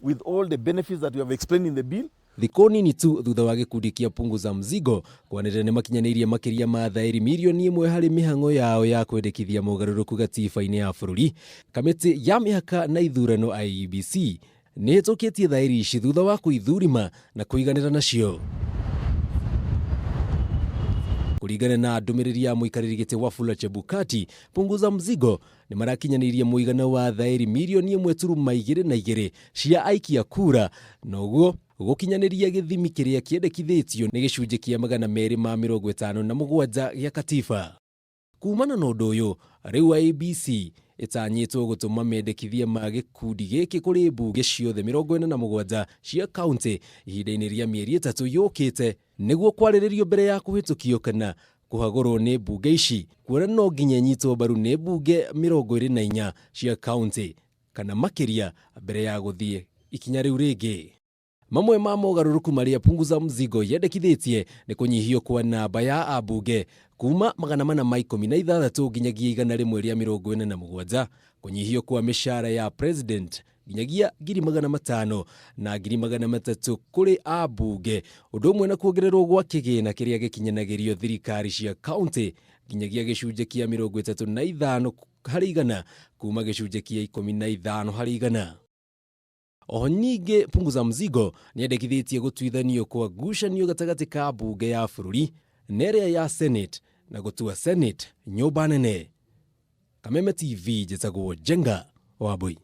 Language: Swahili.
with all the benefits that we have explained in the bill. Thikũ nini tu thutha wa gikundi kia Punguza Mzigo kwanĩrĩra nĩ makinyanĩirie makĩria ma thairi mirioni 1 harĩ mĩhang'o yao ya kwendekithia mogaruruku gatiba-ini ya bũrũri. Kamiti ya mihaka na ithurano IEBC nĩ ĩtũkĩtie thairi ici thutha wa kũithurima na kũiganĩra nacio. Kũringana na ndũmĩrĩri ya mũikarĩri gĩtĩ Wafula Chebukati, Punguza Mzigo nĩ marakinyanĩirie muigana wa thairi mirioni 1.22 cia aikia kura, noguo gũkinyanĩria gĩthimi kĩrĩa kiendekithĩtio nĩ gĩcunjĩ kĩa 257 gĩa katiba. Kumana na ũndũ ũyũ, rĩu IEBC itanyitwo gutuma mendekithia ma gikundi gĩkĩ kũrĩ mbunge ciothe 47 cia kaunti ihinda-ini rĩa mĩeri 3 yũkĩte, nĩguo kwarĩrĩrio mbere ya kũhĩtũkio kana kũhagũrwo nĩ mbunge ici, kuona no nginya nyitwo mbaru nĩ mbunge 24 cia kaunti kana makĩria mbere ya gũthiĩ ikinya rĩu rĩngĩ. Mamwe ma mogaruruku marĩa Punguza Mzigo yendekithĩtie nĩ kũnyihio kwa namba ya ambunge kuma 416 nginyagia 147, kũnyihio kwa mĩcara ya president nginyagia 500,000 na 300,000 kũrĩ ambunge, ũndũ ũmwe na kuongererwo gwa kĩgĩna kĩrĩa gĩkinyanagĩrio thirikari cia kaunti nginyagia gĩcunjĩ kĩa 35 harĩ 100 kuma gĩcunjĩ kĩa 15 harĩ 100. Oho ningĩ Punguza Mzigo nĩendekithĩtie gũtuithanio kwa ngucanio gatagatĩ ka mbunge ya bũrũri na ĩrĩa ya Senate na gũtua Senate nyũmba nene. Kameme TV njĩtagwo Jenga Wambui.